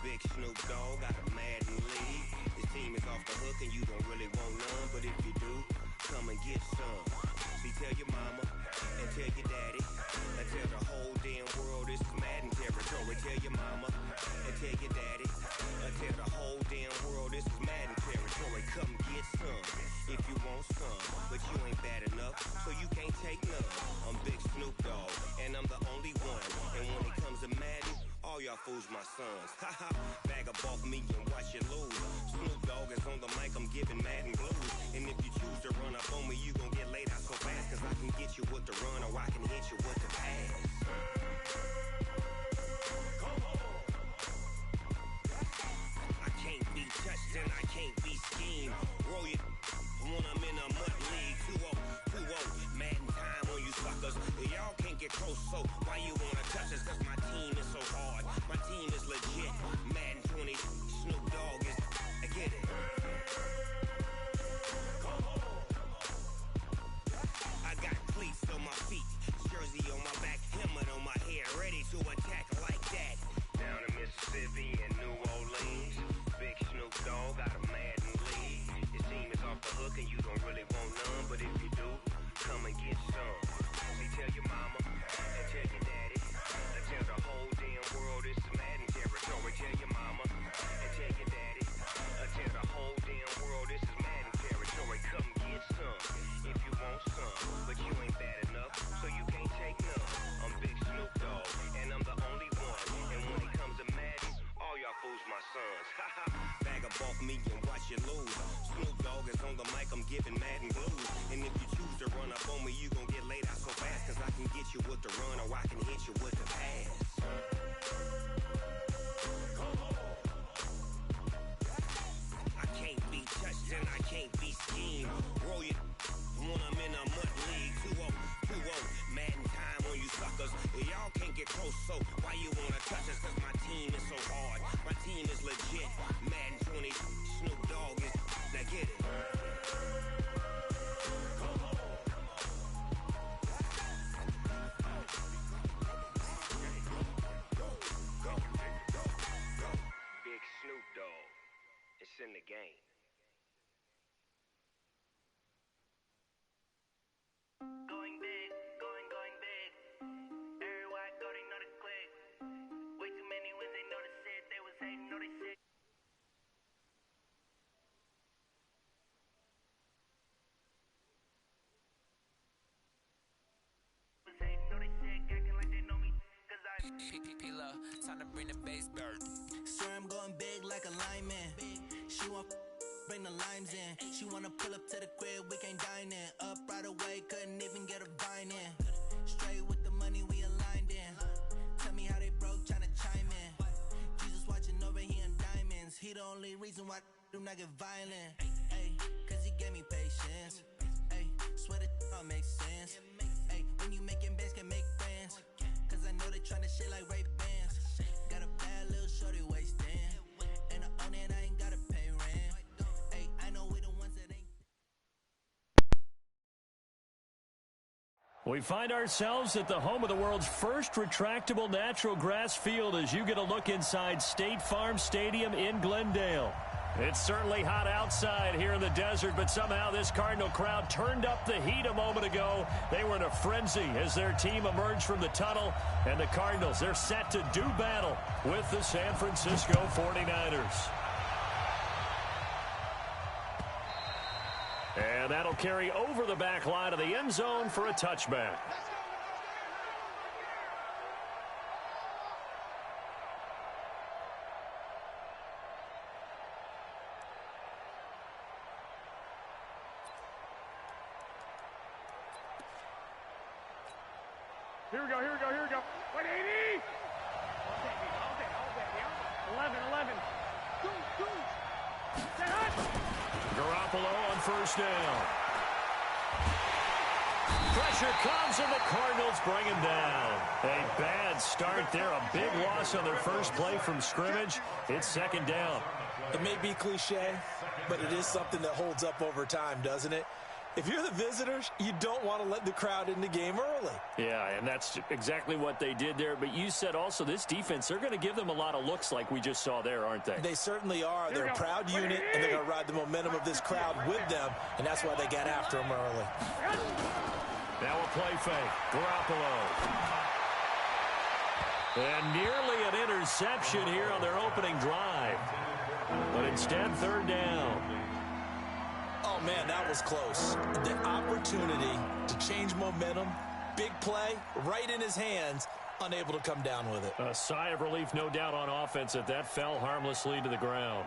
Big Snoop Dogg got a Madden league. His team is off the hook and you don't really want none, but if you do, come and get some. See, tell your mama and tell your daddy and tell the whole damn world this is Madden territory. Tell your mama and tell your daddy and tell the whole damn world this is Madden territory. Come get some if you want some, but you ain't bad enough, so you can't take none. I'm Big Snoop Dogg and I'm the only one, and when it comes to Madden, all y'all fools my sons. Haha, bag up off me and watch you lose. Snoop Dogg is on the mic, I'm giving Madden blues. And if you choose to run up on me, you gon' get laid out so fast, cause I can get you with the run or I can hit you with the pass. Come on. I can't be touched and I can't be schemed. Roll you when I'm in a mud league. 2-0, 2-0, Madden time on you suckers. Y'all can't get close, so why you wanna touch us? Cause my team is so hard, my team is legit. Madden 20, Snoop Dogg is, I get it. Come on. I got cleats on my feet, jersey on my back, helmet on my head, ready to attack like that. Down in Mississippi and New Orleans, Big Snoop Dogg got a Madden league. His team is off the hook and you don't really want none, but if you do, come and get some. See, tell your mama and tell your daddy and tell the whole damn world this is Madden territory. Tell your mama and tell your daddy and tell the whole damn world this is Madden territory. Come get some if you want some, but you ain't bad enough, so you can't take none. I'm Big Snoop Dogg and I'm the only one, and when it comes to Madden, all y'all fools my sons. Haha, bag up off me and watch you lose. Snoop Dogg is on the mic, I'm giving Madden blues. And if you choose to run up on me, you gon' get laid out so fast, cause I can get you with the run or I can hit you with the pass. Come on. I can't be touched and I can't be schemed. Roll you when I'm in a mud league. 2-0, 2-0, Madden time on you suckers. Y'all can't get close, so why you wanna touch us? Cause my team is so hard, my team is legit. Madden 20, Snoop Dogg is, now get it. Come on. Go. Big Snoop Dogg, it's in the game. Going big, going big. Everywhere I go, they know the click. Way too many wins, they know the shit. They was hating, know they shit. Was hating, know they shit. Acting like they know me, cause I P-P-P-Lo, time to bring the bass back. Swear I'm going big like a lineman. She want bring the limes in. She wanna pull up to the crib, we can't dine in. Up right away, couldn't even get a vine in. Straight with the money, we aligned in. Tell me how they broke, tryna chime in. Jesus watching over, he in diamonds. He the only reason why do not get violent. Ay, cause he gave me patience. Ay, swear that all makes sense. Ay, when you making bands, can make friends. Cause I know they tryna shit like Ray-Bans. Got a bad little shorty wasting. And I own it, I ain't gotta pay rent. Ay, I know we the ones that ain't. We find ourselves at the home of the world's first retractable natural grass field as you get a look inside State Farm Stadium in Glendale. It's certainly hot outside here in the desert, but somehow this Cardinal crowd turned up the heat a moment ago. They were in a frenzy as their team emerged from the tunnel, and the Cardinals, they're set to do battle with the San Francisco 49ers. And that'll carry over the back line of the end zone for a touchback. Here we go. 180! All day, yeah. 11. Go. Set up! Garoppolo on first down. Pressure comes, and the Cardinals bring him down. A bad start there, a big loss on their first play from scrimmage. It's second down. It may be cliche, but it is something that holds up over time, doesn't it? If you're the visitors, you don't want to let the crowd in the game early. Yeah, and that's exactly what they did there. But you said also this defense, they're going to give them a lot of looks like we just saw there, aren't they? They certainly are. They're a proud unit, and they're going to ride the momentum of this crowd with them, and that's why they got after them early. Now a play fake. Garoppolo. And nearly an interception here on their opening drive. But instead, third down. Oh, man, that was close. The opportunity to change momentum, big play, right in his hands, unable to come down with it. A sigh of relief, no doubt, on offense that fell harmlessly to the ground.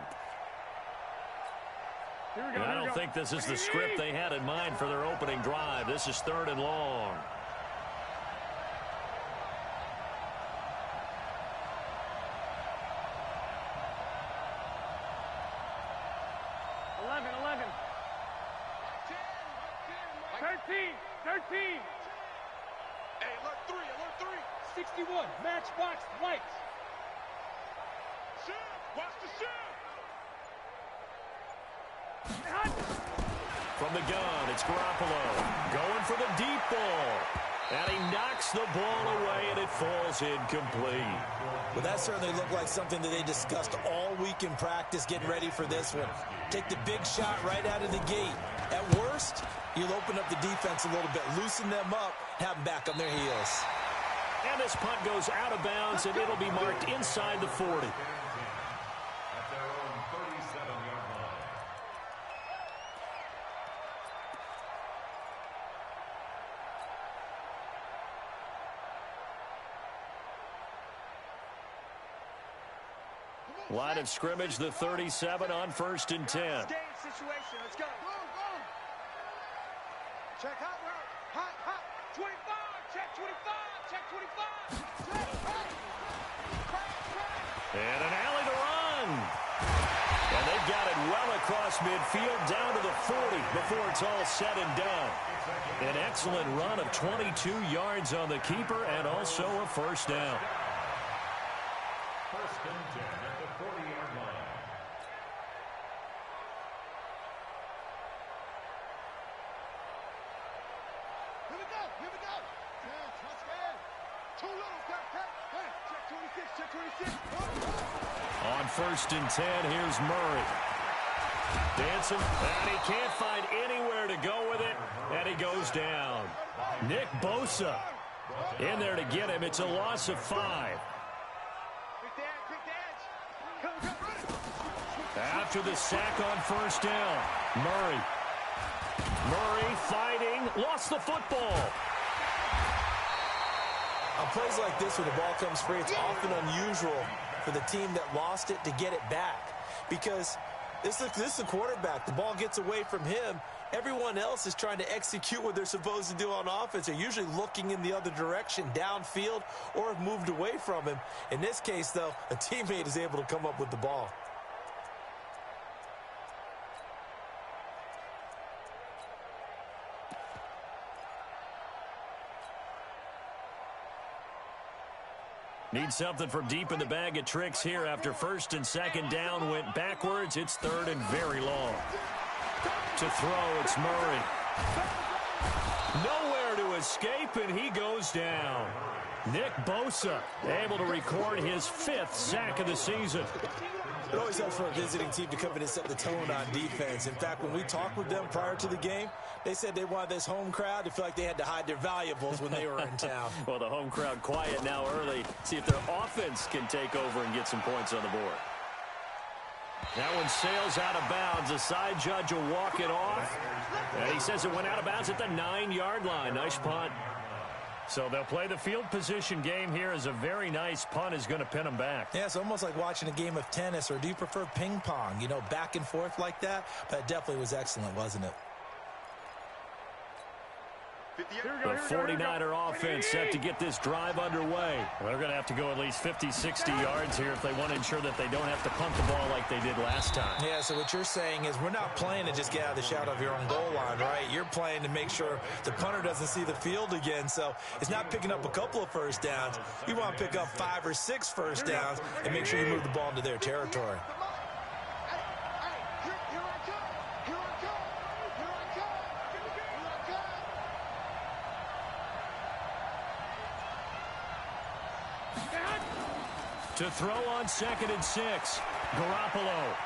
And I don't think this is the script they had in mind for their opening drive. This is third and long. Hey, alert three. 61, matchbox lights. Shoot, watch the shoot. From the gun, it's Garoppolo going for the deep ball. And he knocks the ball away, and it falls incomplete. Well, that certainly looked like something that they discussed all week in practice, getting ready for this one. Take the big shot right out of the gate. At worst, you'll open up the defense a little bit, loosen them up, have them back on their heels. And this punt goes out of bounds, and it'll be marked inside the 40. Line of scrimmage, the 37 on 1st and 10. Game situation. Let's go. Go. Check hot route. Hot. 25. Check 25. Check 25. And an alley to run. And they've got it well across midfield down to the 40 before it's all said and done. An excellent run of 22 yards on the keeper and also a first down. First and 10 at the 40-yard line. Here we go. Touch man. Too little. Check 26. On 1st and 10, here's Murray. Dancing, and he can't find anywhere to go with it, and he goes down. Nick Bosa in there to get him. It's a loss of 5. After the sack on 1st down, Murray fighting, lost the football. On plays like this where the ball comes free, it's often unusual for the team that lost it to get it back. Because this is the quarterback. The ball gets away from him. Everyone else is trying to execute what they're supposed to do on offense. They're usually looking in the other direction, downfield, or have moved away from him. In this case, though, a teammate is able to come up with the ball. Need something from deep in the bag of tricks here after 1st and 2nd down went backwards. It's 3rd and very long. To throw, it's Murray. Nowhere to escape, and he goes down. Nick Bosa able to record his 5th sack of the season. It always helps for a visiting team to come in and set the tone on defense. In fact, when we talked with them prior to the game, they said they wanted this home crowd to feel like they had to hide their valuables when they were in town. Well, the home crowd quiet now early. See if their offense can take over and get some points on the board. That one sails out of bounds. The side judge will walk it off. And he says it went out of bounds at the 9-yard line. Nice punt. So they'll play the field position game here as a very nice punt is going to pin them back. Yeah, it's almost like watching a game of tennis, or do you prefer ping pong? You know, back and forth like that? But it definitely was excellent, wasn't it? The 49er offense set to get this drive underway. They're going to have to go at least 50, 60 yards here if they want to ensure that they don't have to punt the ball like they did last time. Yeah, so what you're saying is we're not playing to just get out of the shadow of your own goal line, right? You're playing to make sure the punter doesn't see the field again. So it's not picking up a couple of first downs. You want to pick up 5 or 6 first downs and make sure you move the ball into their territory. To throw on 2nd and 6. Garoppolo.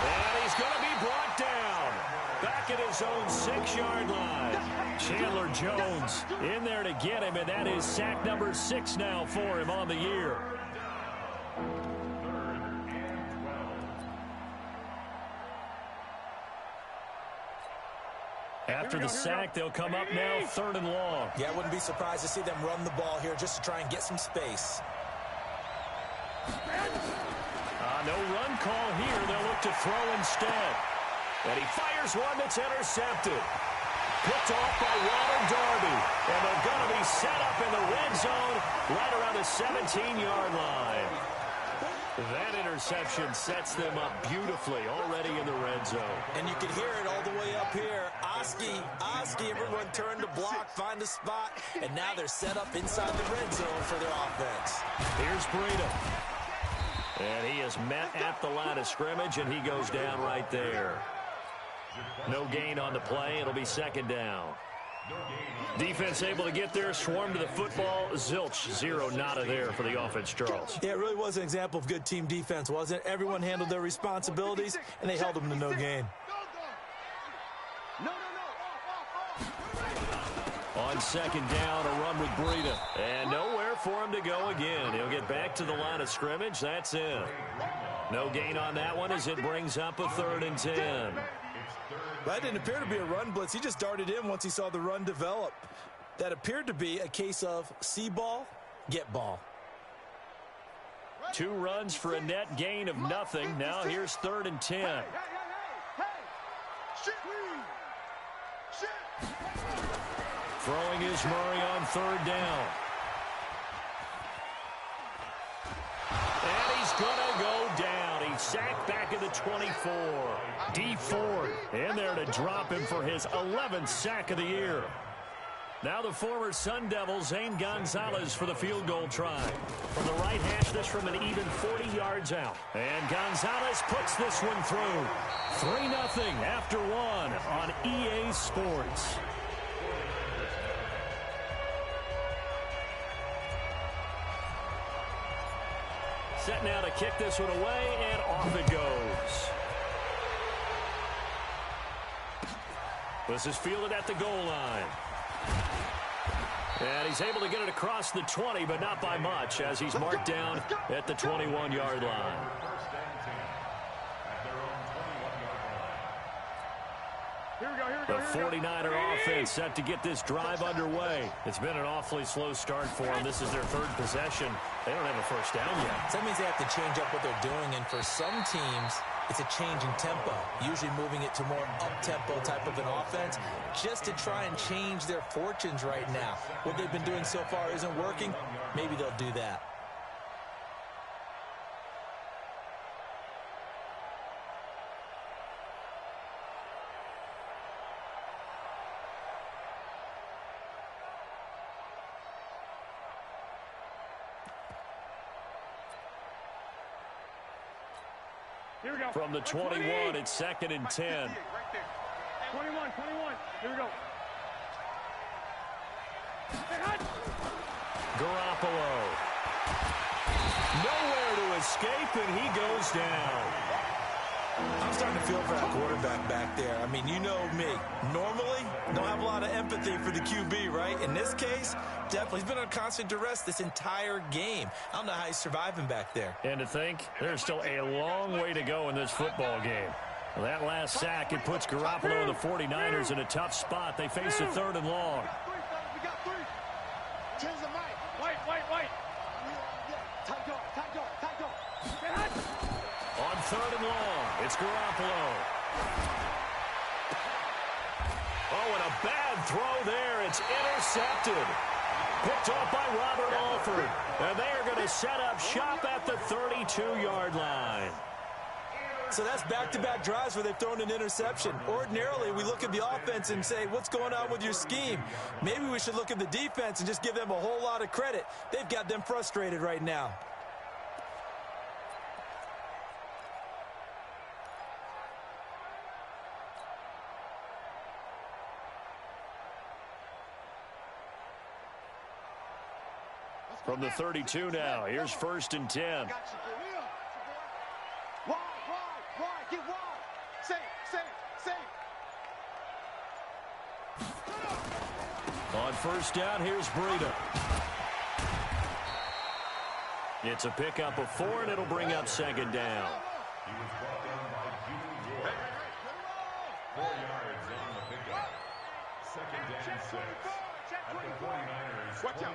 And he's going to be brought down. Back at his own 6-yard line. Chandler Jones in there to get him, and that is sack number 6 now for him on the year. After the sack, they'll come up now 3rd and long. Yeah, I wouldn't be surprised to see them run the ball here just to try and get some space. No run call here. They'll look to throw instead. And he fires one that's intercepted. Picked off by Ronald Darby. And they're going to be set up in the red zone right around the 17-yard line. That interception sets them up beautifully already in the red zone. And you can hear it all the way up here. Oski, everyone turned to block, find a spot, and now they're set up inside the red zone for their offense. Here's Breida. And he is met at the line of scrimmage, and he goes down right there. No gain on the play. It'll be 2nd down. Defense able to get there, swarm to the football. Zilch, 0 nada there for the offense, Charles. Yeah, it really was an example of good team defense, wasn't it? Everyone handled their responsibilities, and they held them to no gain. On 2nd down, a run with Breida. And nowhere for him to go again. He'll get back to the line of scrimmage. That's it. No gain on that one as it brings up a 3rd and 10. That didn't appear to be a run blitz. He just darted in once he saw the run develop. That appeared to be a case of see ball, get ball. 2 runs for a net gain of nothing. Now here's 3rd and 10. Throwing is Murray on 3rd down. And he's going to go down. He's sacked back at the 24. D Ford in there to drop him for his 11th sack of the year. Now the former Sun Devil, Zane Gonzalez, for the field goal try. From the right hash, this from an even 40 yards out. And Gonzalez puts this one through. 3-0 after 1 on EA Sports. Set now to kick this one away, and off it goes. This is fielded at the goal line. And he's able to get it across the 20, but not by much, as he's marked down at the 21-yard line. The 49er offense set to get this drive underway. It's been an awfully slow start for them. This is their 3rd possession. They don't have a first down yet. So that means they have to change up what they're doing, and for some teams, it's a change in tempo, usually moving it to more up-tempo type of an offense, just to try and change their fortunes right now. What they've been doing so far isn't working. Maybe they'll do that. From the 21, it's 2nd and 10. 21. Here we go. Garoppolo. Nowhere to escape, and he goes down. I'm starting to feel for that quarterback back there. I mean, you know me. Normally, don't have a lot of empathy for the QB, right? In this case, definitely. He's been on constant duress this entire game. I don't know how he's surviving back there. And to think, there's still a long way to go in this football game. Well, that last sack, it puts Garoppolo and the 49ers in a tough spot. They face a 3rd and long. We got 3. Change the mic. White. Tight go. On 3rd and long, it's Garoppolo. Oh, and a bad throw there. It's intercepted. Picked off by Robert Alford. And they are going to set up shop at the 32-yard line. So that's back-to-back drives where they've thrown an interception. Ordinarily, we look at the offense and say, what's going on with your scheme? Maybe we should look at the defense and just give them a whole lot of credit. They've got them frustrated right now. From the 32 now, here's 1st and 10. Wide, get wide. Safe. On 1st down, here's Breida. It's a pickup of 4, and it'll bring up 2nd down. He was brought down by Jimmy Ward. 4 yards on the pickup. 2nd and 6. At the 49ers. Watch out.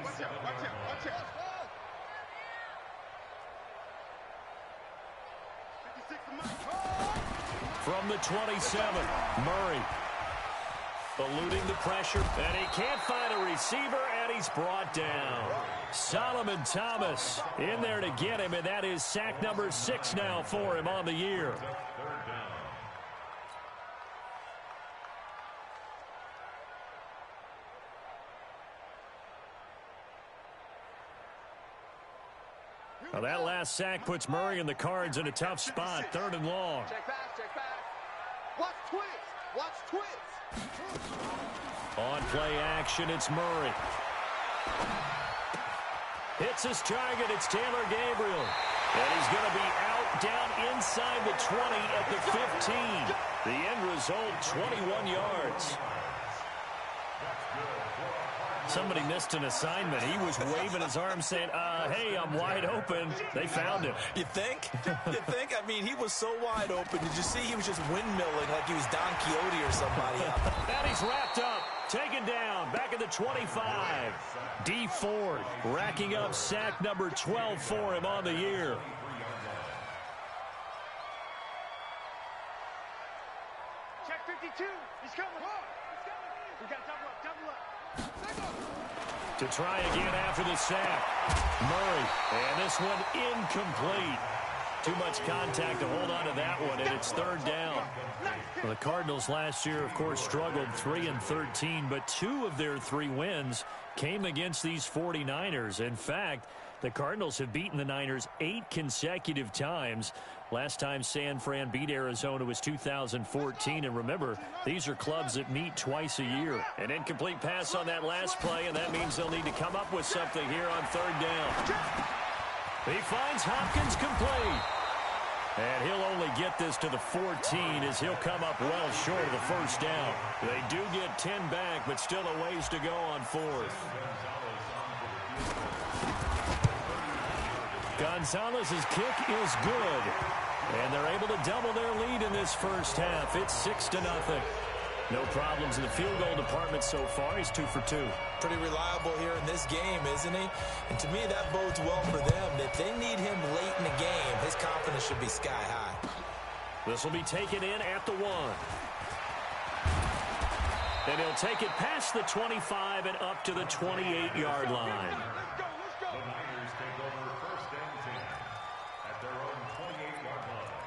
From the 27, Murray. Eluding the pressure, and he can't find a receiver, and he's brought down. Solomon Thomas in there to get him, and that is sack number 6 now for him on the year. 3rd down. Well, that last sack puts Murray and the Cards in a tough spot, 3rd and long. Check pass. Watch twitch. On play action, it's Murray. Hits his target, it's Taylor Gabriel. And he's going to be out, down inside the 20 at the 15. The end result, 21 yards. Somebody missed an assignment. He was waving his arm saying, hey, I'm wide open. They found him. You think? I mean, he was so wide open. Did you see he was just windmilling like he was Don Quixote or somebody up? And he's wrapped up, taken down, back at the 25. D. Ford racking up sack number 12 for him on the year. Check 52. He's coming. We got double up. To try again after the sack. Murray. And this one incomplete. Too much contact to hold on to that one, and it's 3rd down. Well, the Cardinals last year, of course, struggled 3-13, but 2 of their 3 wins came against these 49ers. In fact, the Cardinals have beaten the Niners 8 consecutive times. Last time San Fran beat Arizona was 2014. And remember, these are clubs that meet twice a year. An incomplete pass on that last play, and that means they'll need to come up with something here on 3rd down. He finds Hopkins complete. And he'll only get this to the 14 as he'll come up well short of the 1st down. They do get 10 back, but still a ways to go on 4th. Gonzalez's kick is good. And they're able to double their lead in this 1st half. It's 6-0. No problems in the field goal department so far. He's 2 for 2. Pretty reliable here in this game, isn't he? And to me, that bodes well for them. If they need him late in the game, his confidence should be sky high. This will be taken in at the 1. And he'll take it past the 25 and up to the 28-yard line. The Niners take over 1st and 10 at their own 28-yard line.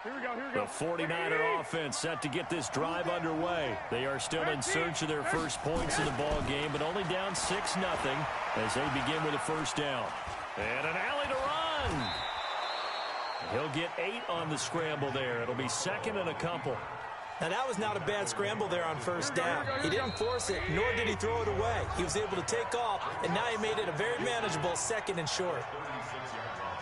Here we go. The 49er offense set to get this drive underway. They are still in search of their first points in the ball game, but only down 6-0 as they begin with a 1st down. And an alley to run. He'll get 8 on the scramble there. It'll be 2nd and a couple. Now, that was not a bad scramble there on 1st down. He didn't force it, nor did he throw it away. He was able to take off, and now he made it a very manageable 2nd and short. 36 yards on.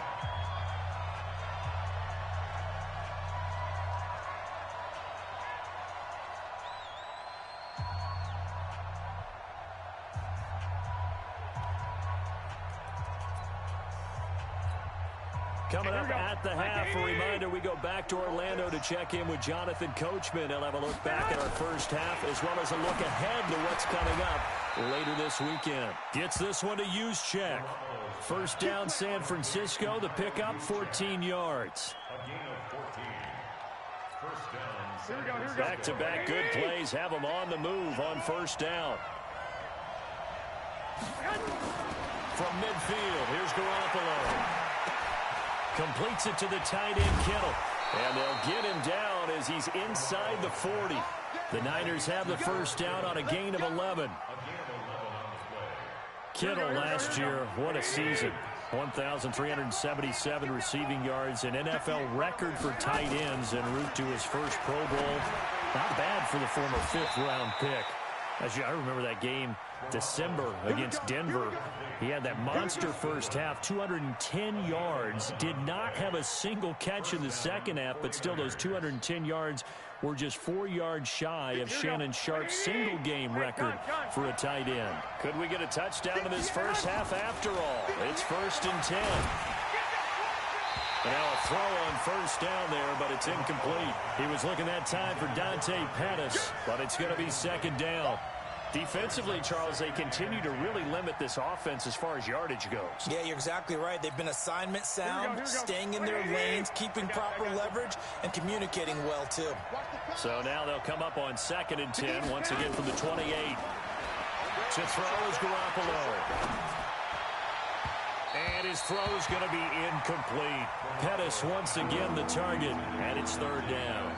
Coming up at the half, a reminder, we go back to Orlando to check in with Jonathan Coachman. He'll have a look back at our 1st half as well as a look ahead to what's coming up later this weekend. Gets this one to Juszczyk. 1st down, San Francisco. The pickup, 14 yards. A gain of 14. 1st down. Back-to-back good plays have them on the move on 1st down. From midfield, here's Garoppolo. Completes it to the tight end, Kittle. And they'll get him down as he's inside the 40. The Niners have the 1st down on a gain of 11. Kittle last year, what a season. 1,377 receiving yards, an NFL record for tight ends en route to his first Pro Bowl. Not bad for the former 5th-round pick. I remember that game, December, against Denver. He had that monster first half, 210 yards. Did not have a single catch in the second half, but still those 210 yards were just 4 yards shy of Shannon Sharp's single-game record for a tight end. Could we get a touchdown in this first half after all? It's 1st and 10. Now a throw on first down there, but it's incomplete. He was looking that time for Dante Pettis, but it's going to be 2nd down. Defensively, Charles, they continue to really limit this offense as far as yardage goes. Yeah, you're exactly right. They've been assignment sound, staying in their lanes, keeping proper leverage, and communicating well, too. So now they'll come up on 2nd and 10, once again from the 28. To throw is Garoppolo. And his throw is going to be incomplete. Pettis once again the target, and it's 3rd down.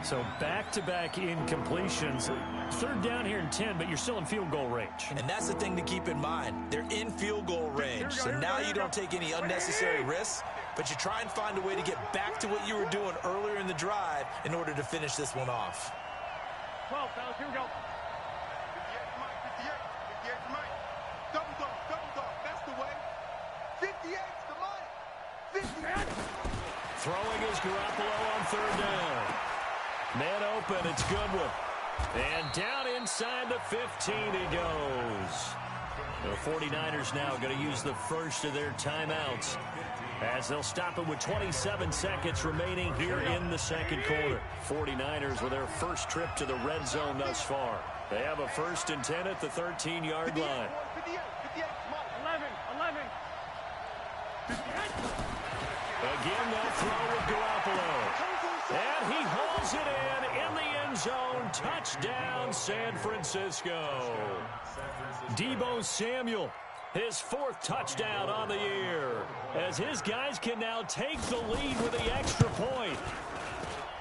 So back-to-back incompletions. 3rd down here in 10, but you're still in field goal range. And that's the thing to keep in mind. They're in field goal range. So now you don't take any unnecessary risks, but you try and find a way to get back to what you were doing earlier in the drive in order to finish this one off. 12, fellas, here we go. 58 to Mike. Double dog. That's the way. 58 to Mike. 58. Throwing is Garoppolo on 3rd down. Man open, it's Goodwin. And down inside the 15 he goes. The 49ers now going to use the first of their timeouts as they'll stop it with 27 seconds remaining here in the 2nd quarter. 49ers with their first trip to the red zone thus far. They have a 1st and 10 at the 13-yard line. 58, 11. Again, they'll throw with Garoppolo. And he hauls it in the end zone. Touchdown, San Francisco. Deebo Samuel, his 4th touchdown on the year, as his guys can now take the lead with the extra point.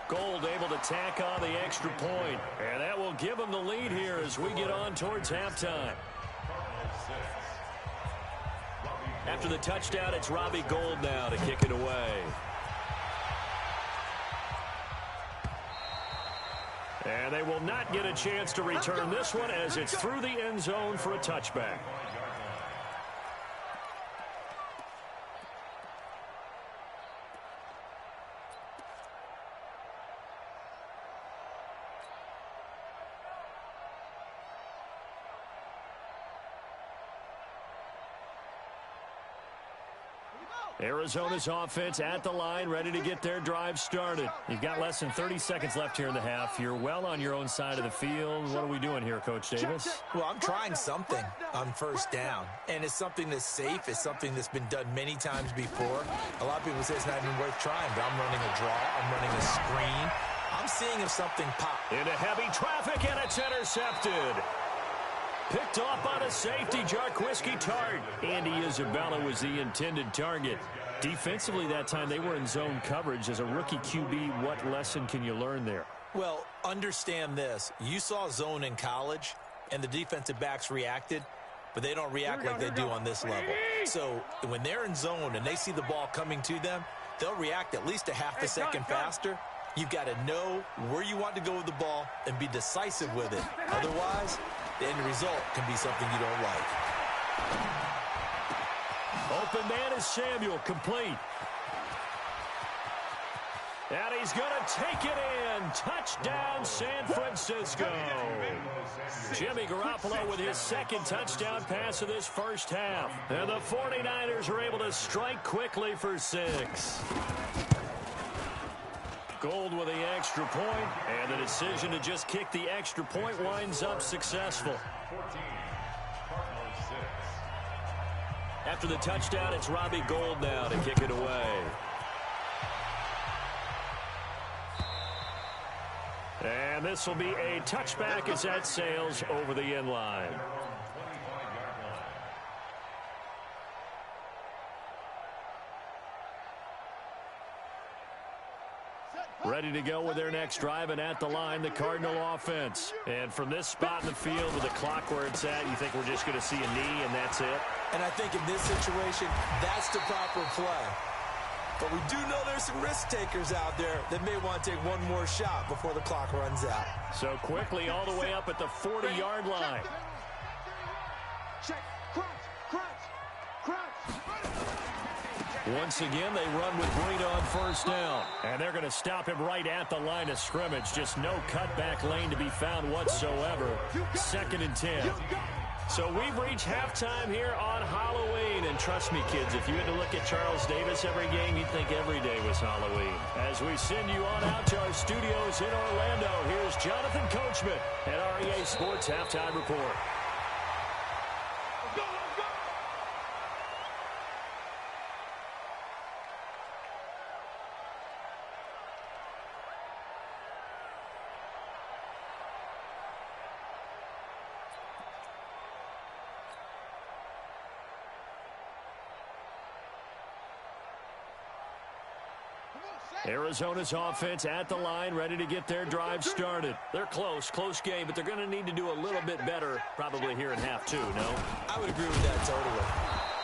Gold able to tack on the extra point, and that will give them the lead here as we get on towards halftime. After the touchdown, it's Robbie Gould now to kick it away. And they will not get a chance to return this one as it's through the end zone for a touchback. Arizona's offense at the line, ready to get their drive started. You've got less than 30 seconds left here in the half. You're well on your own side of the field. What are we doing here, Coach Davis? Well, I'm trying something on 1st down, and it's something that's safe. It's something that's been done many times before. A lot of people say it's not even worth trying, but I'm running a draw. I'm running a screen. I'm seeing if something pops. Into heavy traffic, and it's intercepted. Picked off by the safety, Jarquiski Tart. Andy Isabella was the intended target. Defensively that time, they were in zone coverage. As a rookie QB, what lesson can you learn there? Well, understand this. You saw zone in college, and the defensive backs reacted, but they don't react like they do on this level. So when they're in zone and they see the ball coming to them, they'll react at least a half a second faster. You've got to know where you want to go with the ball and be decisive with it. Otherwise, the end result can be something you don't like. Open man is Samuel, complete. And he's going to take it in. Touchdown, San Francisco. Jimmy Garoppolo with his 2nd touchdown pass of this first half. And the 49ers are able to strike quickly for 6. Gold with the extra point, and the decision to just kick the extra point winds up successful. After the touchdown, it's Robbie Gould now to kick it away. And this will be a touchback as that sails over the end line. Ready to go with their next drive, and at the line, the Cardinal offense. And from this spot in the field with the clock where it's at, you think we're just going to see a knee and that's it? And I think in this situation, that's the proper play. But we do know there's some risk takers out there that may want to take one more shot before the clock runs out. So quickly all the way up at the 40-yard line. Check. Crunch. Once again, they run with Breida on first down. And they're going to stop him right at the line of scrimmage. Just no cutback lane to be found whatsoever. 2nd and 10. So we've reached halftime here on Halloween. And trust me, kids, if you had to look at Charles Davis every game, you'd think every day was Halloween. As we send you on out to our studios in Orlando, here's Jonathan Coachman at REA Sports Halftime Report. Arizona's offense at the line, ready to get their drive started. They're close game, but they're going to need to do a little bit better probably here in half two, no? I would agree with that totally.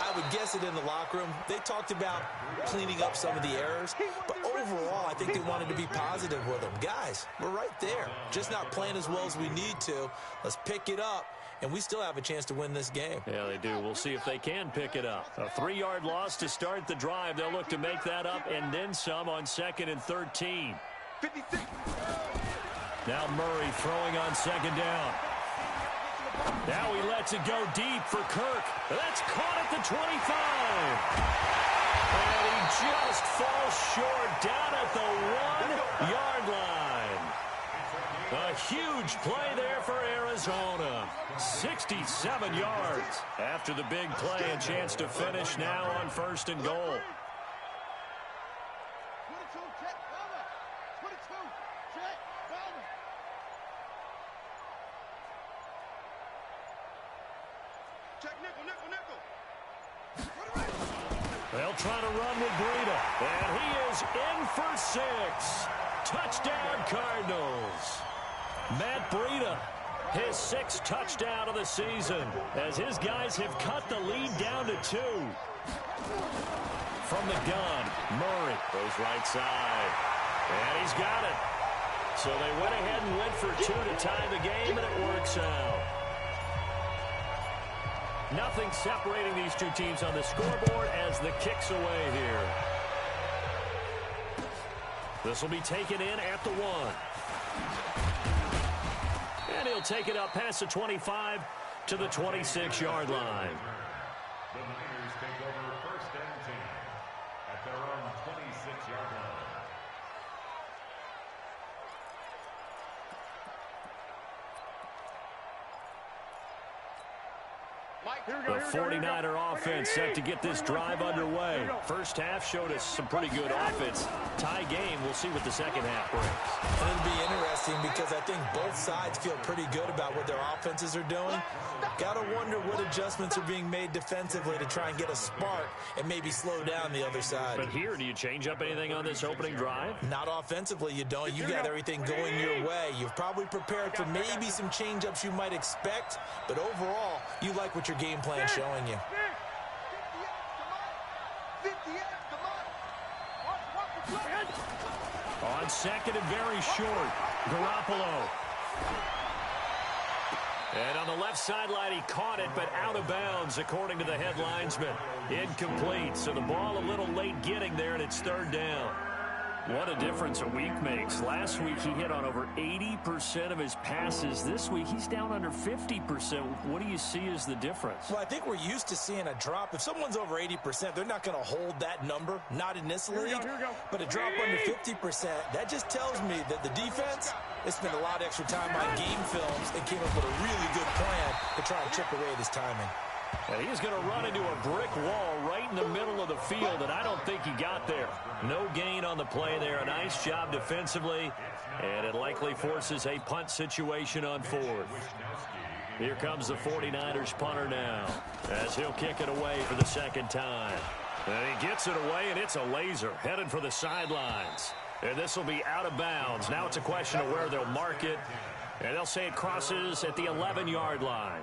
I would guess it in the locker room. They talked about cleaning up some of the errors, but overall, I think they wanted to be positive with them. Guys, we're right there. Just not playing as well as we need to. Let's pick it up, and we still have a chance to win this game. Yeah, they do. We'll see if they can pick it up. A 3-yard loss to start the drive. They'll look to make that up and then some on 2nd and 13. 56. Now Murray throwing on 2nd down. Now he lets it go deep for Kirk. That's caught at the 25. And he just falls short down at the 1-yard line. A huge play there for Arizona. 67 yards. After the big play, a chance to finish now on 1st and goal. 22, check, cover. 22, check, cover. Check, nickel. They'll try to run with Breida. And he is in for 6. Touchdown, Cardinals. Matt Breida, his 6th touchdown of the season, as his guys have cut the lead down to 2. From the gun, Murray goes right side. And he's got it. So they went ahead and went for 2 to tie the game, and it works out. Nothing separating these two teams on the scoreboard as the kick's away here. This will be taken in at the 1. And he'll take it up past the 25 to the 26-yard line. The Niners take over 1st and 10 at their own 26-yard line. The 49er offense set to get this drive underway. First half showed us some pretty good offense. Tie game, we'll see what the second half brings. And it'll be interesting because I think both sides feel pretty good about what their offenses are doing. Got to wonder what adjustments are being made defensively to try and get a spark and maybe slow down the other side. But here, do you change up anything on this opening drive? Not offensively, you don't. You got everything going your way. You've probably prepared for maybe some change-ups you might expect, but overall, you like what your game plan is showing you. 58, come on. On 2nd and very short, Garoppolo. And on the left sideline, he caught it, but out of bounds, according to the head linesman. Incomplete, so the ball a little late getting there, and it's 3rd down. What a difference a week makes. Last week, he hit on over 80% of his passes. This week, he's down under 50%. What do you see as the difference? Well, I think we're used to seeing a drop. If someone's over 80%, they're not going to hold that number, not in this league. But a drop under 50%, that just tells me that the defense has spent a lot of extra time on game films and came up with a really good plan to try and chip away this timing. And he's going to run into a brick wall right in the middle of the field, and I don't think he got there. No gain on the play there. A nice job defensively, and it likely forces a punt situation on 4th. Here comes the 49ers punter now, as he'll kick it away for the 2nd time. And he gets it away, and it's a laser headed for the sidelines. And this will be out of bounds. Now it's a question of where they'll mark it, and they'll say it crosses at the 11-yard line.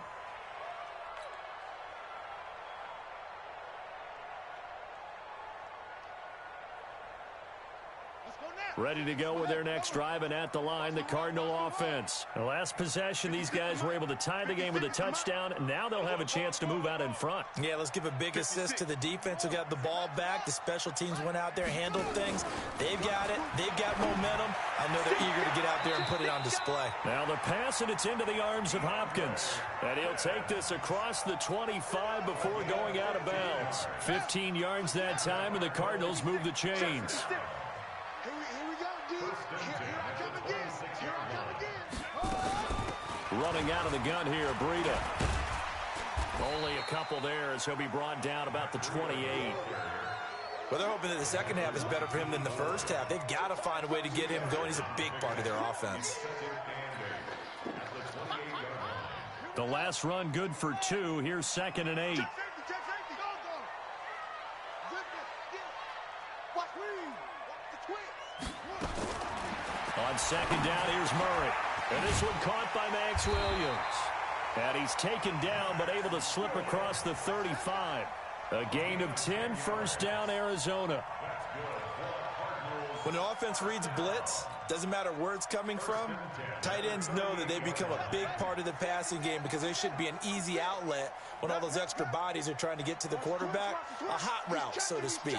Ready to go with their next drive, and at the line, the Cardinal offense. The last possession, these guys were able to tie the game with a touchdown. Now they'll have a chance to move out in front. Yeah, let's give a big assist to the defense who got the ball back. The special teams went out there, handled things. They've got it. They've got momentum. I know they're eager to get out there and put it on display. Now the pass, and it's into the arms of Hopkins. And he'll take this across the 25 before going out of bounds. 15 yards that time, and the Cardinals move the chains. Running out of the gun here, Breida. Only a couple there as he'll be brought down about the 28. Well, they're hoping that the second half is better for him than the first half. They've got to find a way to get him going. He's a big part of their offense. The last run good for 2. Here's 2nd and 8. On 2nd down, here's Murray. And this one caught by Max Williams. And he's taken down, but able to slip across the 35. A gain of 10, first down, Arizona. When an offense reads blitz, doesn't matter where it's coming from, tight ends know that they become a big part of the passing game because they should be an easy outlet when all those extra bodies are trying to get to the quarterback. A hot route, so to speak.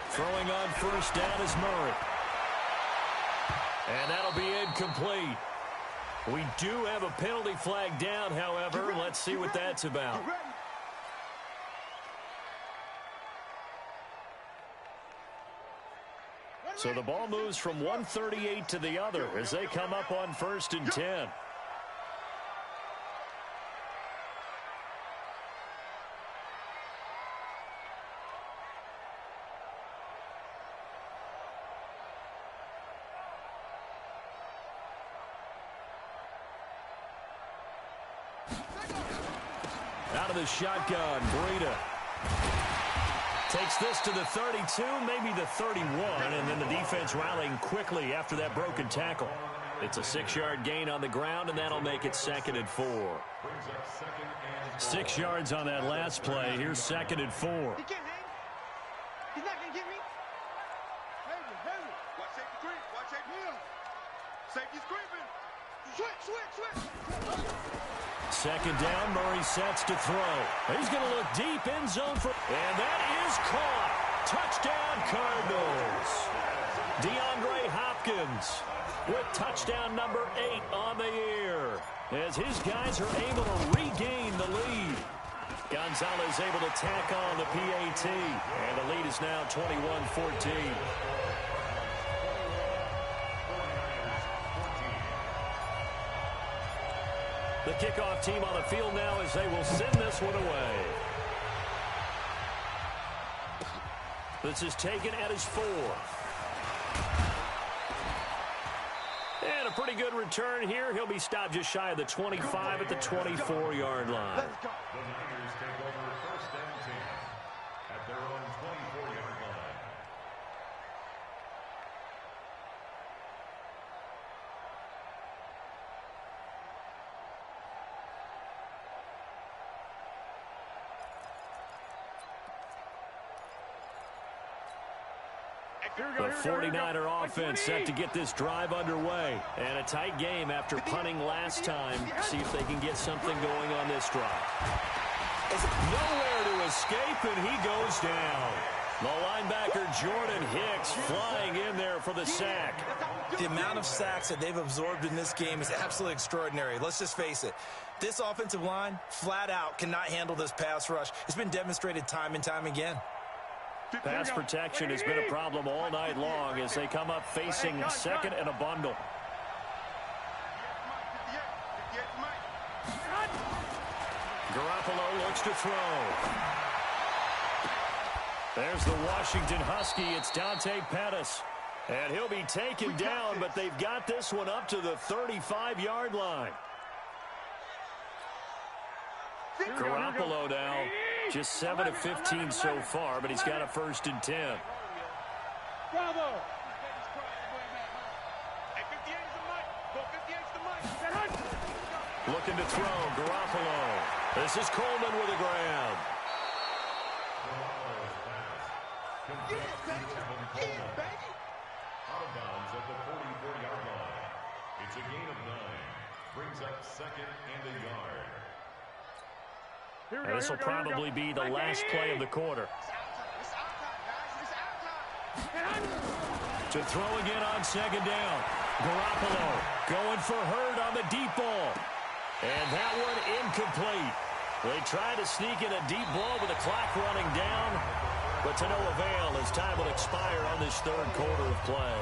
Throwing on first down is Murray. And that'll be incomplete. We do have a penalty flag down, however. Let's see what that's about. So the ball moves from 138 to the other as they come up on 1st and 10. Out of the shotgun, Breida takes this to the 32, maybe the 31, and then the defense rallying quickly after that broken tackle. It's a 6-yard gain on the ground, and that'll make it 2nd and 4. 6 yards on that last play. Here's 2nd and 4. He can't hang. He's not going to get me. Watch safety creep. Watch safety. Safety's creeping. Switch. 2nd down, Murray sets to throw. He's going to look deep in zone for, and that is caught. Touchdown, Cardinals. DeAndre Hopkins with touchdown number 8 on the year as his guys are able to regain the lead. Gonzalez able to tack on the PAT, and the lead is now 21-14. The kickoff team on the field now as they will send this one away. This is taken at his 4th. And a pretty good return here. He'll be stopped just shy of the 25 at the 24-yard line. The Niners take over 1st and 10 at their own 24-yard line. The 49er offense set to get this drive underway. And a tight game after punting last time. See if they can get something going on this drive. Nowhere to escape, and he goes down. The linebacker Jordan Hicks flying in there for the sack. The amount of sacks that they've absorbed in this game is absolutely extraordinary. Let's just face it. This offensive line, flat out, cannot handle this pass rush. It's been demonstrated time and time again. Pass protection has been a problem all night long as they come up facing 2nd and a bundle. Garoppolo looks to throw. There's the Washington Husky. It's Dante Pettis. And he'll be taken down, but they've got this one up to the 35-yard line. Garoppolo now just 7 of 15 so far, but he's got a 1st and 10. Bravo. Looking to throw, Garoppolo. This is Coleman with a grab. Complete to Tevin Coleman. Out of bounds at the 44-yard line. It's a gain of 9. Brings up second and a yard. And this will probably be the last play of the quarter. To throw again on second down. Garoppolo going for Hurd on the deep ball. And that one incomplete. They tried to sneak in a deep ball with the clock running down, but to no avail as time will expire on this third quarter of play.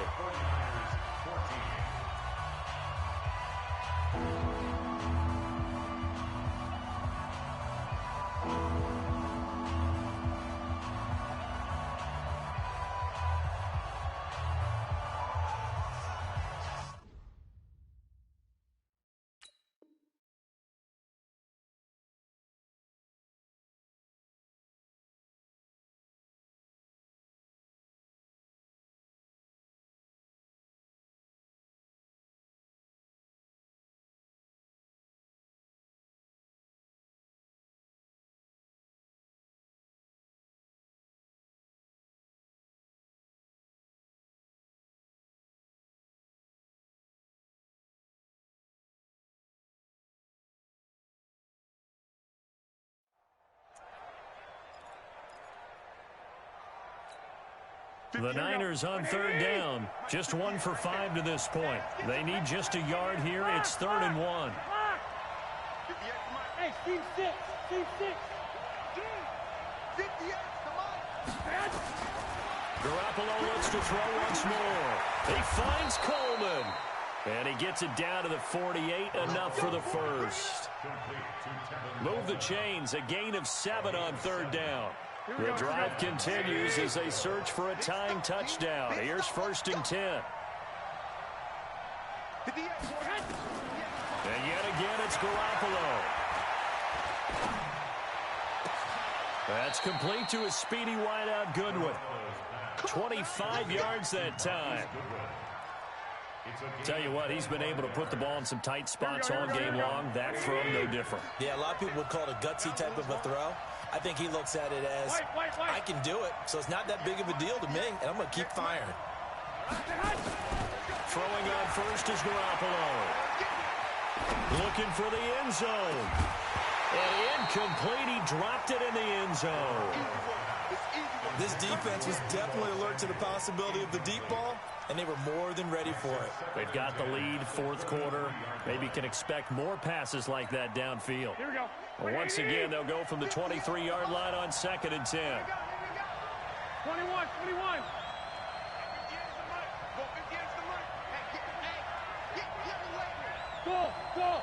The Niners on third down. Just 1 for 5 to this point. They need just a yard here. It's 3rd and 1. Hey, Steve 6. Steve 6. 58, come on. Garoppolo looks to throw once more. He finds Coleman. And he gets it down to the 48. Enough for the first. Move the chains. A gain of 7 on third down. The drive continues as they search for a tying touchdown. Here's 1st and 10. And yet again, it's Garoppolo. That's complete to his speedy wideout Goodwin. 25 yards that time. Tell you what, he's been able to put the ball in some tight spots all game long. That throw, no different. Yeah, a lot of people would call it a gutsy type of a throw. I think he looks at it as, I can do it, so it's not that big of a deal to me, and I'm going to keep firing. Throwing on first is Garoppolo. Looking for the end zone. And incomplete, he dropped it in the end zone. This defense was definitely alert to the possibility of the deep ball, and they were more than ready for it. They've got the lead, 4th quarter. Maybe can expect more passes like that downfield. Here we go. Well, once again, they'll go from the 23-yard line on 2nd and 10. 21. Go.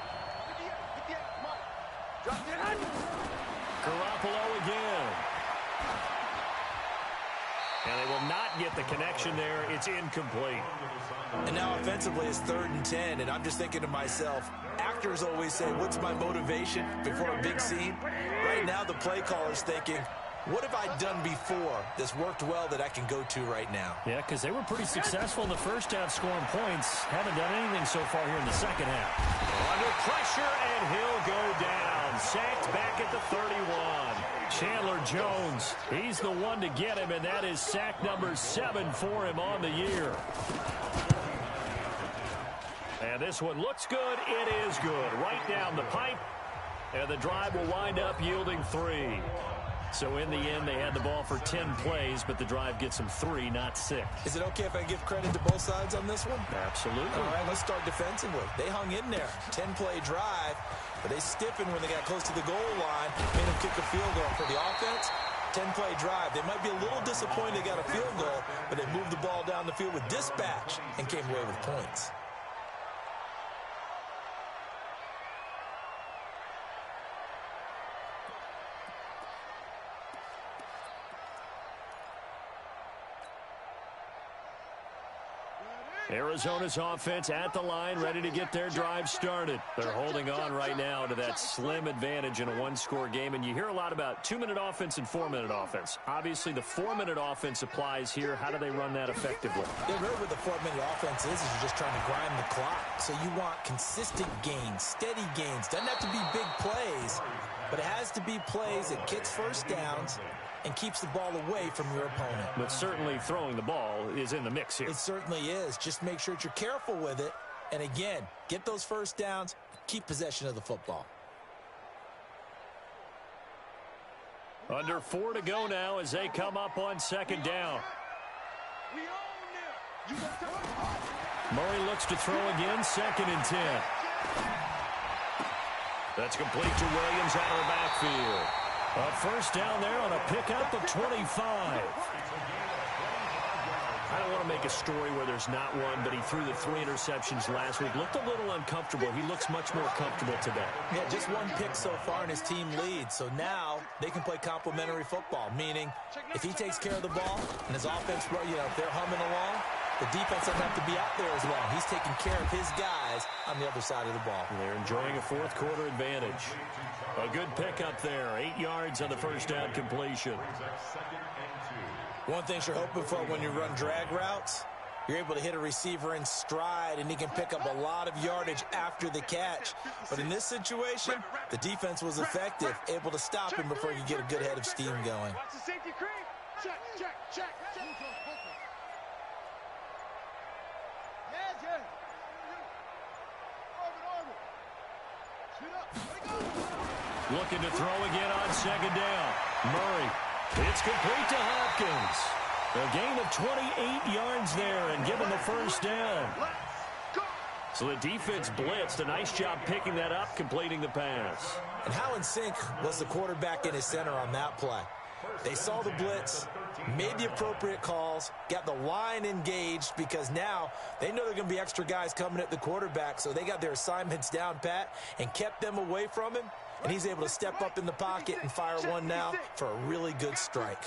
Garoppolo again. And they will not get the connection there. It's incomplete. And now offensively it's 3rd and 10, and I'm just thinking to myself, actors always say, what's my motivation before a big scene? Right now the play caller's thinking, what have I done before that's worked well that I can go to right now? Yeah, because they were pretty successful in the first half scoring points. Haven't done anything so far here in the second half. Under pressure, and he'll go down. Sacked back at the 31. Chandler Jones, he's the one to get him, and that is sack number 7 for him on the year. And this one looks good. It is good. Right down the pipe. And the drive will wind up yielding 3. So in the end, they had the ball for 10 plays, but the drive gets them 3, not 6. Is it okay if I give credit to both sides on this one? Absolutely. All right, let's start defensively. They hung in there. 10-play drive, but they stiffened when they got close to the goal line, made them kick a field goal. For the offense, 10-play drive. They might be a little disappointed they got a field goal, but they moved the ball down the field with dispatch and came away with points. Arizona's offense at the line, ready to get their drive started. They're holding on right now to that slim advantage in a one-score game, and you hear a lot about 2-minute offense and 4-minute offense. Obviously, the 4-minute offense applies here. How do they run that effectively? Yeah, really what the 4-minute offense is you're just trying to grind the clock. So you want consistent gains, steady gains. Doesn't have to be big plays, but it has to be plays that gets first downs and keeps the ball away from your opponent. But certainly throwing the ball is in the mix here. It certainly is. Just make sure that you're careful with it. And again, get those first downs, keep possession of the football. Under 4 to go now as they come up on second down. Murray looks to throw again, 2nd and 10. That's complete to Williams out of the backfield. A first down there on a pickup of 25. I don't want to make a story where there's not one, but he threw the 3 interceptions last week. Looked a little uncomfortable. He looks much more comfortable today. Yeah, just 1 pick so far and his team leads. So now they can play complementary football, meaning if he takes care of the ball and his offense, if they're humming along, the defense doesn't have to be out there as long. He's taking care of his guys on the other side of the ball. They're enjoying a 4th quarter advantage. A good pickup there. 8 yards on the first down completion. One thing you're hoping for when you run drag routes, you're able to hit a receiver in stride, and he can pick up a lot of yardage after the catch. But in this situation, the defense was effective, able to stop him before you get a good head of steam going. Watch the safety creep. Check. Looking to throw again on second down. Murray. It's complete to Hopkins. A gain of 28 yards there and give him a first down. So the defense blitzed. A nice job picking that up, completing the pass. And how in sync was the quarterback and his center on that play? They saw the blitz, made the appropriate calls, got the line engaged because now they know there are going to be extra guys coming at the quarterback, so they got their assignments down pat and kept them away from him, and he's able to step up in the pocket and fire one now for a really good strike.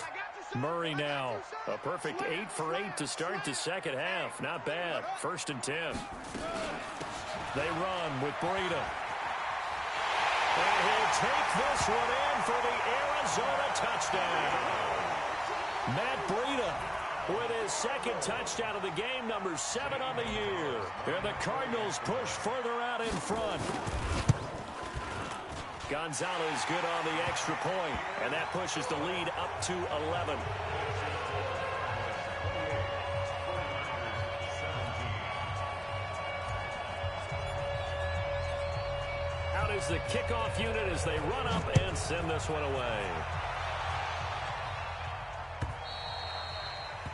Murray now, a perfect 8 for 8 to start the second half. Not bad. 1st and 10. They run with Breida. And he'll take this one in for the Arizona touchdown. Matt Breida with his 2nd touchdown of the game, number 7 on the year. And the Cardinals push further out in front. Gonzalez good on the extra point, and that pushes the lead up to 11. Out is the kickoff unit as they run up and send this one away.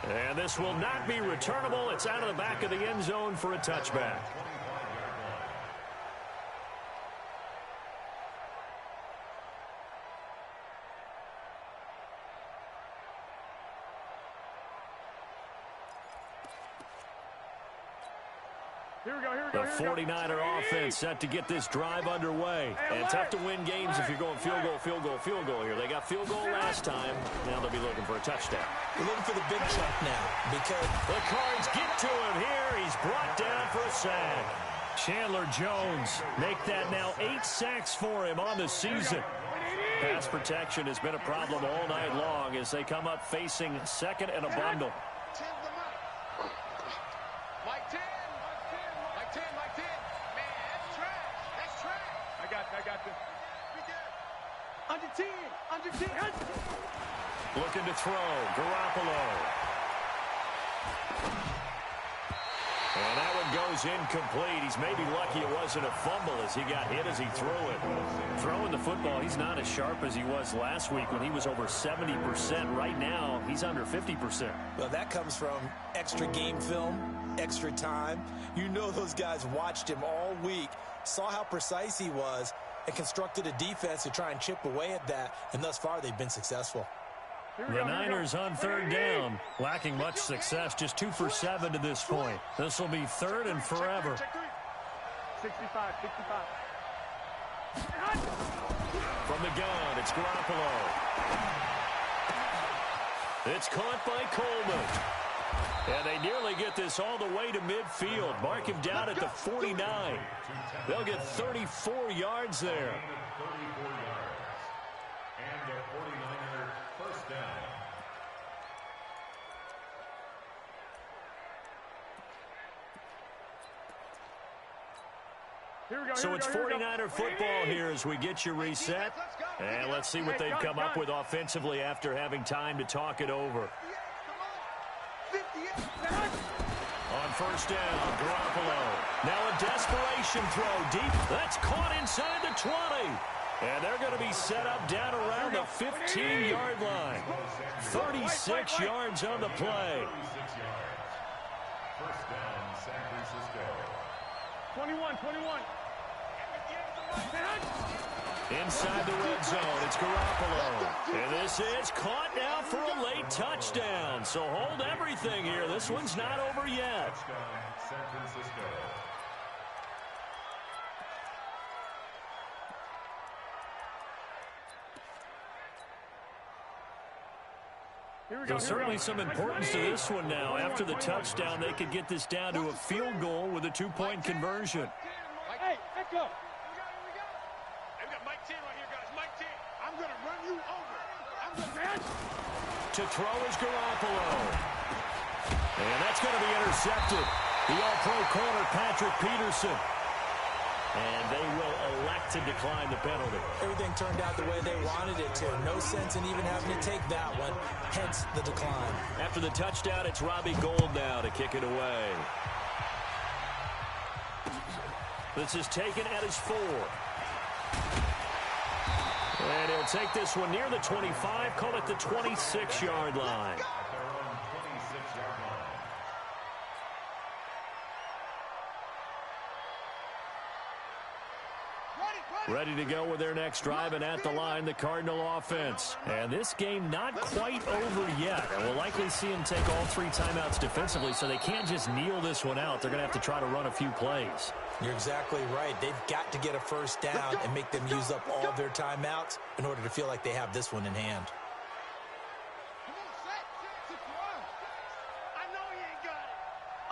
And this will not be returnable. It's out of the back of the end zone for a touchback. The 49er offense set to get this drive underway. And tough to win games if you're going field goal here. They got field goal last time. Now they'll be looking for a touchdown. They're looking for the big chunk now because the Cards get to him here. He's brought down for a sack. Chandler Jones make that now 8 sacks for him on the season. Pass protection has been a problem all night long as they come up facing 2nd and a bundle. Under 10. Looking to throw. Garoppolo. And that one goes incomplete. He's maybe lucky it wasn't a fumble as he got hit as he threw it. Throwing the football, he's not as sharp as he was last week when he was over 70%. Right now, he's under 50%. Well, that comes from extra game film, extra time. You know those guys watched him all week, saw how precise he was, and constructed a defense to try and chip away at that, and thus far they've been successful. The Niners on 3rd down, lacking much success, just 2 for 7 to this point. This will be 3rd and forever. 65. From the gun, it's Garoppolo. It's caught by Coleman. And they nearly get this all the way to midfield. Mark him down at the 49. They'll get 34 yards there. And the 49er first down. So it's 49er football here as we get you reset. And let's see what they've come up with offensively after having time to talk it over. On first down, Garoppolo. Now a desperation throw deep. That's caught inside the 20. And they're going to be set up down around the 15-yard line. 36 yards on the play. 36 yards. First down, San Francisco. 21. Inside the red zone, it's Garoppolo. And this is caught now for a late touchdown. So hold everything here. This one's not over yet. Touchdown, San Francisco. There's certainly some importance to this one now. After the touchdown, they could get this down to a field goal with a two-point conversion. Hey, Echo. We got Mike 10 right here, guys. Mike 10. I'm going to run you over. I'm going to To throw is Garoppolo. And that's going to be intercepted. The all-pro corner, Patrick Peterson. And they will elect to decline the penalty. Everything turned out the way they wanted it to. No sense in even having to take that one, hence the decline. After the touchdown, it's Robbie Gould now to kick it away. This is taken at his 4. And he'll take this one near the 25, call it the 26-yard line. At their own 26-yard line. Ready to go with their next drive, and at the line, the Cardinal offense. And this game not quite over yet. And we'll likely see them take all 3 timeouts defensively, so they can't just kneel this one out. They're going to have to try to run a few plays. You're exactly right. They've got to get a first down and make them use up all their timeouts in order to feel like they have this one in hand. I know he ain't got it.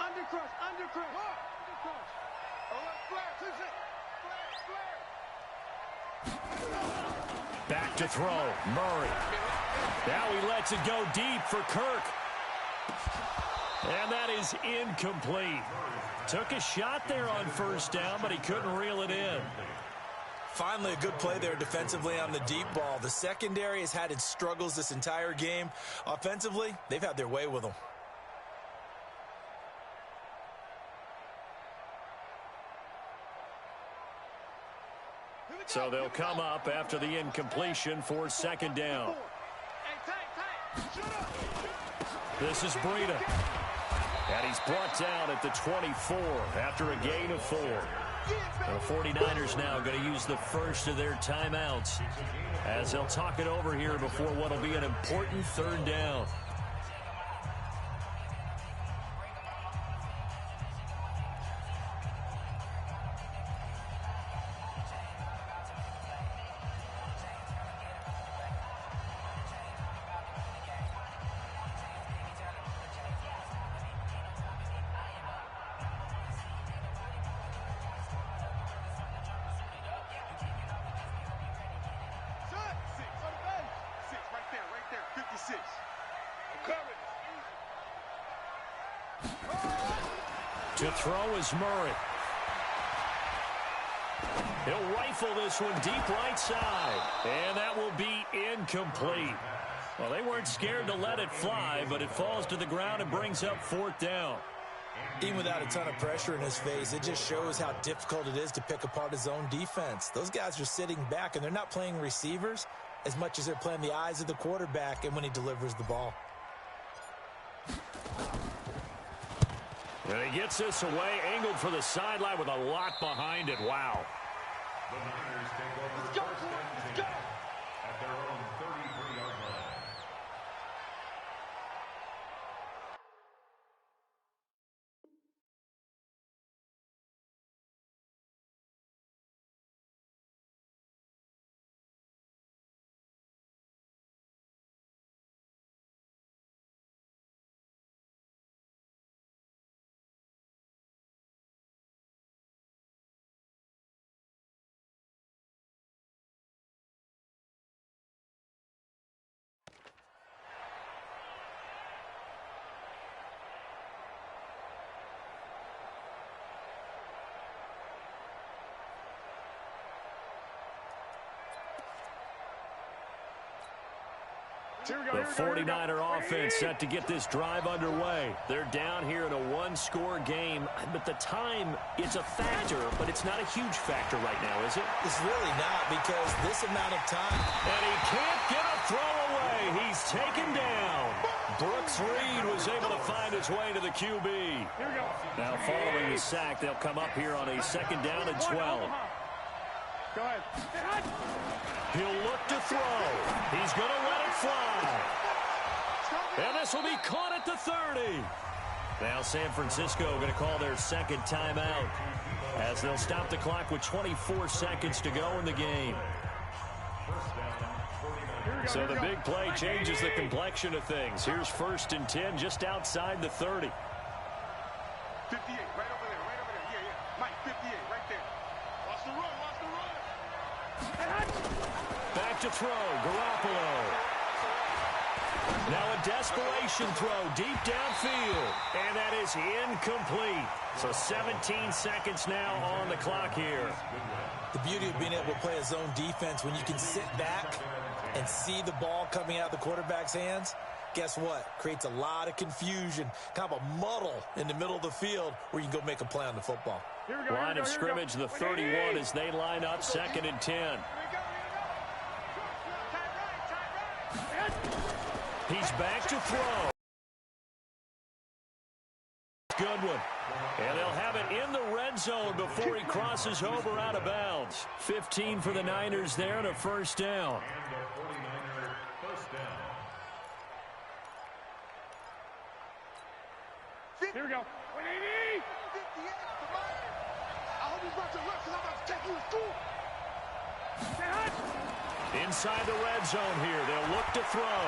Undercrush. All right, flare. Back to throw, Murray. Now he lets it go deep for Kirk. And that is incomplete. Took a shot there on first down, but he couldn't reel it in. Finally, a good play there defensively on the deep ball. The secondary has had its struggles this entire game. Offensively, they've had their way with them. So they'll come up after the incompletion for second down. This is Breida. And he's brought down at the 24 after a gain of 4. The 49ers now going to use the first of their timeouts as they'll talk it over here before what will be an important third down. To throw is Murray. He'll rifle this one deep right side. And that will be incomplete. Well, they weren't scared to let it fly, but it falls to the ground and brings up 4th down. Even without a ton of pressure in his face, it just shows how difficult it is to pick apart his own defense. Those guys are sitting back, and they're not playing receivers as much as they're playing the eyes of the quarterback and when he delivers the ball. And he gets this away, angled for the sideline with a lot behind it. Wow. The Niners take over first and 10 at their own 33-yard line. The 49er offense set to get this drive underway. They're down here in a one-score game, but the time is a factor, but it's not a huge factor right now, is it? It's really not, because this amount of time. And he can't get a throw away. He's taken down. Brooks Reed was able to find his way to the QB. Now following the sack, they'll come up here on a 2nd down and 12. Go ahead. He'll look to throw. He's going to let it fly. And this will be caught at the 30. Now San Francisco going to call their 2nd timeout as they'll stop the clock with 24 seconds to go in the game. So the big play changes the complexion of things. Here's 1st and 10 just outside the 30. 58, right over there, right over there. Yeah. Mike, 58, right there. Watch the run, watch the run. Back to throw, Garoppolo. Now a desperation throw deep downfield, and that is incomplete. So 17 seconds now on the clock here. The beauty of being able to play a zone defense when you can sit back and see the ball coming out of the quarterback's hands, guess what? Creates a lot of confusion, kind of a muddle in the middle of the field where you can go make a play on the football. Line of scrimmage, the 31 as they line up 2nd and 10. He's back to throw. Good one. And they'll have it in the red zone before he crosses over out of bounds. 15 for the Niners there and a 1st down. Here we go. 180. 58. I hope he's about to rush because I'm about to take you to school. Inside the red zone here. They'll look to throw.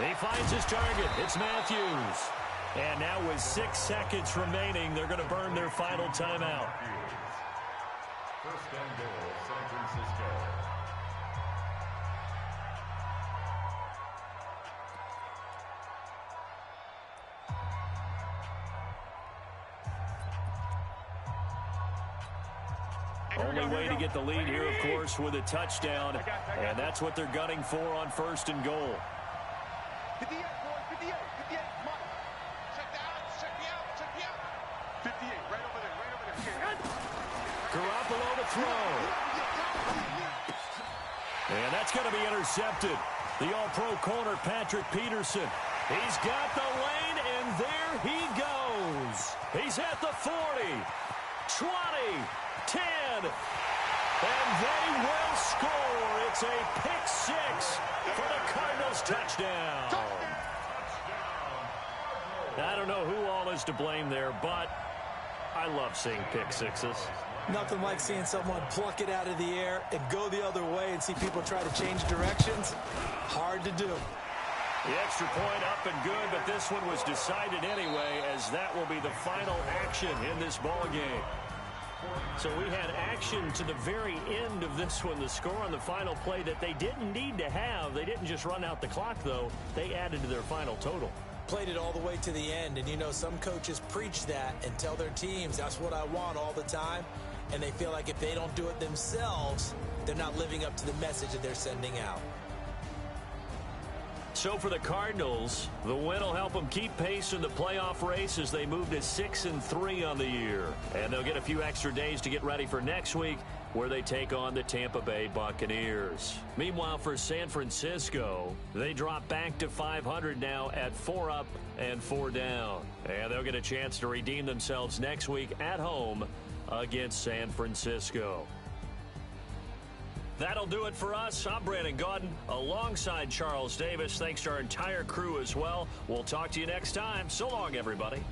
He finds his target. It's Matthews. And now with 6 seconds remaining, they're going to burn their final timeout. 1st and goal, San Francisco. Only way to get the lead here, of course, with a touchdown. And that's what they're gunning for on 1st and goal. 58, boys, 58, 58. Mike, check the out, check me out, check me out. 58, right over there, right over there. Garoppolo to throw. And that's going to be intercepted. The all-pro corner, Patrick Peterson. He's got the lane, and there he goes. He's at the 40, 20, 10, and they will score. It's a pick 6 for the Cardinals touchdown. I don't know who all is to blame there, but I love seeing pick 6s. Nothing like seeing someone pluck it out of the air and go the other way and see people try to change directions. Hard to do. The extra point up and good, but this one was decided anyway, as that will be the final action in this ball game. So we had action to the very end of this one. The score on the final play that they didn't need to have. They didn't just run out the clock, though. They added to their final total. Played it all the way to the end, and you know some coaches preach that and tell their teams that's what I want all the time, and they feel like if they don't do it themselves, they're not living up to the message that they're sending out. So for the Cardinals, the win will help them keep pace in the playoff race as they move to 6-3 on the year. And they'll get a few extra days to get ready for next week, where they take on the Tampa Bay Buccaneers. Meanwhile, for San Francisco, they drop back to 500 now at 4 up and 4 down. And they'll get a chance to redeem themselves next week at home against San Francisco. That'll do it for us. I'm Brandon Gaudin alongside Charles Davis. Thanks to our entire crew as well. We'll talk to you next time. So long, everybody.